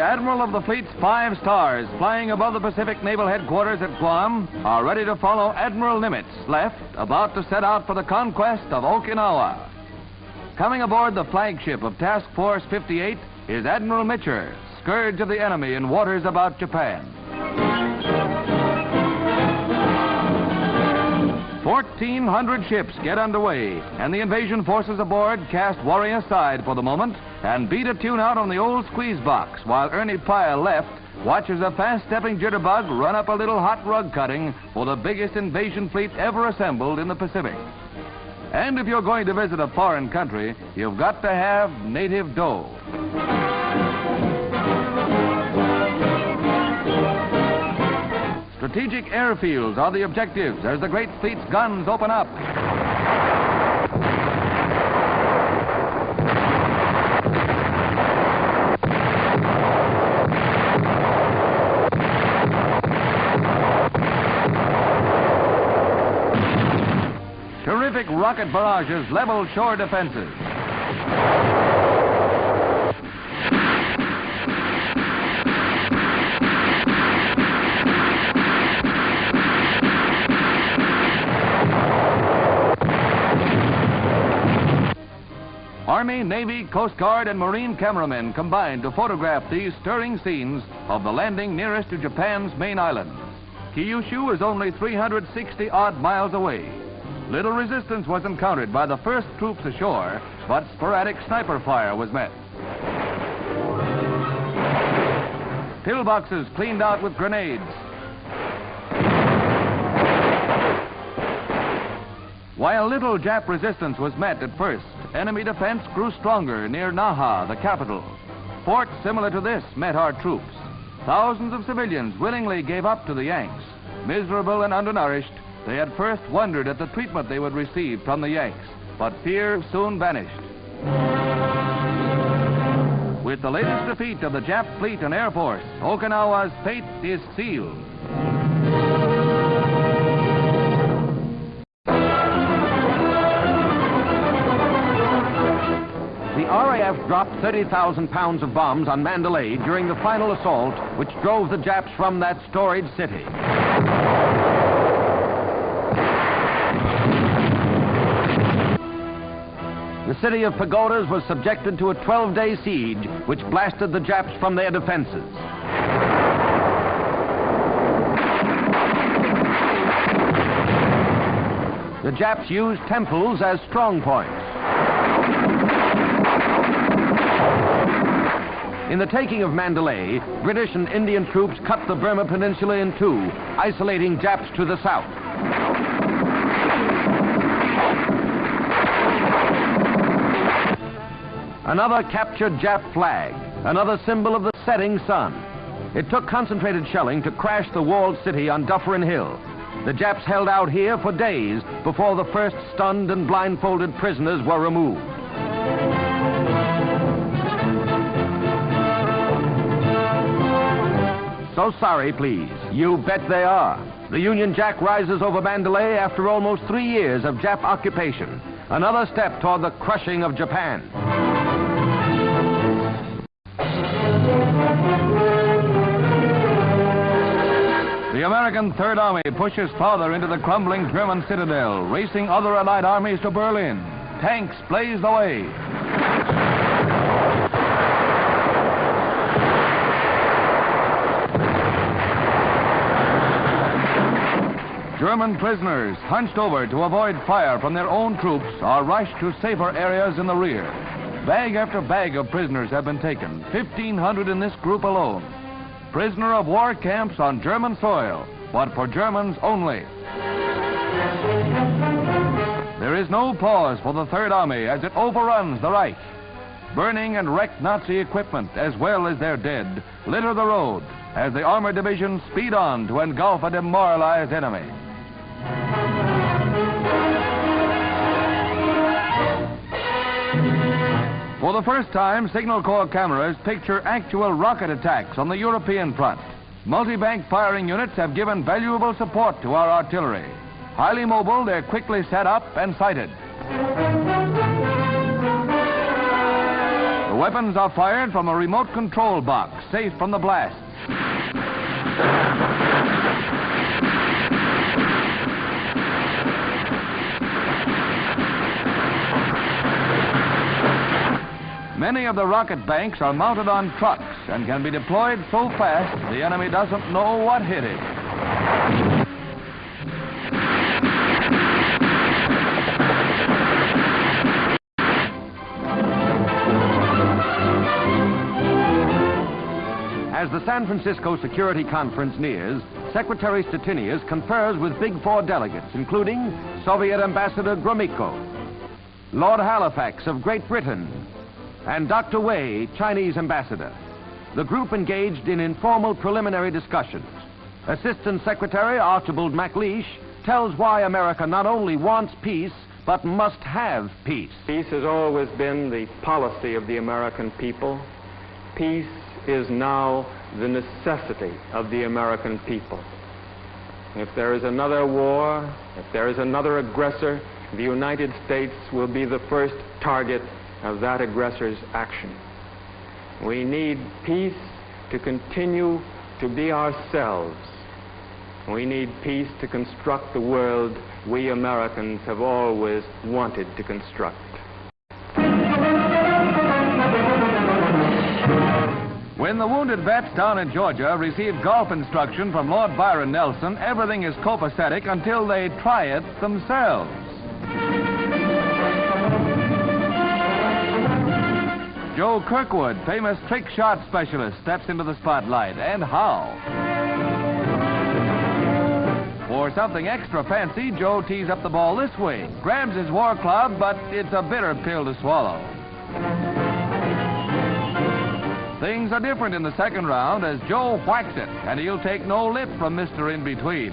Admiral of the Fleet's 5 stars, flying above the Pacific Naval Headquarters at Guam, are ready to follow Admiral Nimitz, left, about to set out for the conquest of Okinawa. Coming aboard the flagship of Task Force 58 is Admiral Mitscher, scourge of the enemy in waters about Japan. 1,400 ships get underway, and the invasion forces aboard cast worry aside for the moment and beat a tune out on the old squeeze box, while Ernie Pyle, left, watches a fast-stepping jitterbug run up a little hot rug cutting for the biggest invasion fleet ever assembled in the Pacific. And if you're going to visit a foreign country, you've got to have native dough. Strategic airfields are the objectives as the great fleet's guns open up. Terrific rocket barrages level shore defenses. Army, Navy, Coast Guard, and Marine cameramen combined to photograph these stirring scenes of the landing nearest to Japan's main island. Kyushu is only 360-odd miles away. Little resistance was encountered by the first troops ashore, but sporadic sniper fire was met. Pillboxes cleaned out with grenades. While little Jap resistance was met at first, enemy defense grew stronger near Naha, the capital. Forts similar to this met our troops. Thousands of civilians willingly gave up to the Yanks. Miserable and undernourished, they at first wondered at the treatment they would receive from the Yanks, but fear soon vanished. With the latest defeat of the Jap fleet and air force, Okinawa's fate is sealed. The RAF dropped 30,000 pounds of bombs on Mandalay during the final assault, which drove the Japs from that storied city. The city of Pagodas was subjected to a 12-day siege, which blasted the Japs from their defenses. The Japs used temples as strong points. In the taking of Mandalay, British and Indian troops cut the Burma Peninsula in two, isolating Japs to the south. Another captured Jap flag, another symbol of the setting sun. It took concentrated shelling to crash the walled city on Dufferin Hill. The Japs held out here for days before the first stunned and blindfolded prisoners were removed. So sorry, please. You bet they are. The Union Jack rises over Mandalay after almost 3 years of Jap occupation. Another step toward the crushing of Japan. The American Third Army pushes farther into the crumbling German citadel, racing other Allied armies to Berlin. Tanks blaze the way. German prisoners, hunched over to avoid fire from their own troops, are rushed to safer areas in the rear. Bag after bag of prisoners have been taken, 1,500 in this group alone. Prisoner of war camps on German soil, but for Germans only. There is no pause for the Third Army as it overruns the Reich. Burning and wrecked Nazi equipment, as well as their dead, litter the road as the armored divisions speed on to engulf a demoralized enemy. For the first time, Signal Corps cameras picture actual rocket attacks on the European front. Multi-bank firing units have given valuable support to our artillery. Highly mobile, they're quickly set up and sighted. The Weapons are fired from a remote control box, safe from the blast. Many of the rocket banks are mounted on trucks and can be deployed so fast the enemy doesn't know what hit it. As the San Francisco Security Conference nears, Secretary Stettinius confers with Big Four delegates, including Soviet Ambassador Gromyko, Lord Halifax of Great Britain, and Dr. Wei, Chinese ambassador. The group engaged in informal preliminary discussions. Assistant Secretary Archibald MacLeish tells why America not only wants peace, but must have peace. Peace has always been the policy of the American people. Peace is now the necessity of the American people. If there is another war, if there is another aggressor, the United States will be the first target of that aggressor's action. We need peace to continue to be ourselves. We need peace to construct the world we Americans have always wanted to construct. When the wounded vets down in Georgia receive golf instruction from Lord Byron Nelson, everything is copacetic until they try it themselves. Joe Kirkwood, famous trick shot specialist, steps into the spotlight. And how? For something extra fancy, Joe tees up the ball this way, grabs his war club, but it's a bitter pill to swallow. Things are different in the second round as Joe whacks it, and he'll take no lip from Mr. In-Between.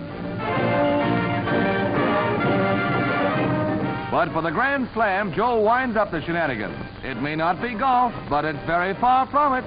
But for the Grand Slam, Joe winds up the shenanigans. It may not be golf, but it's very far from it.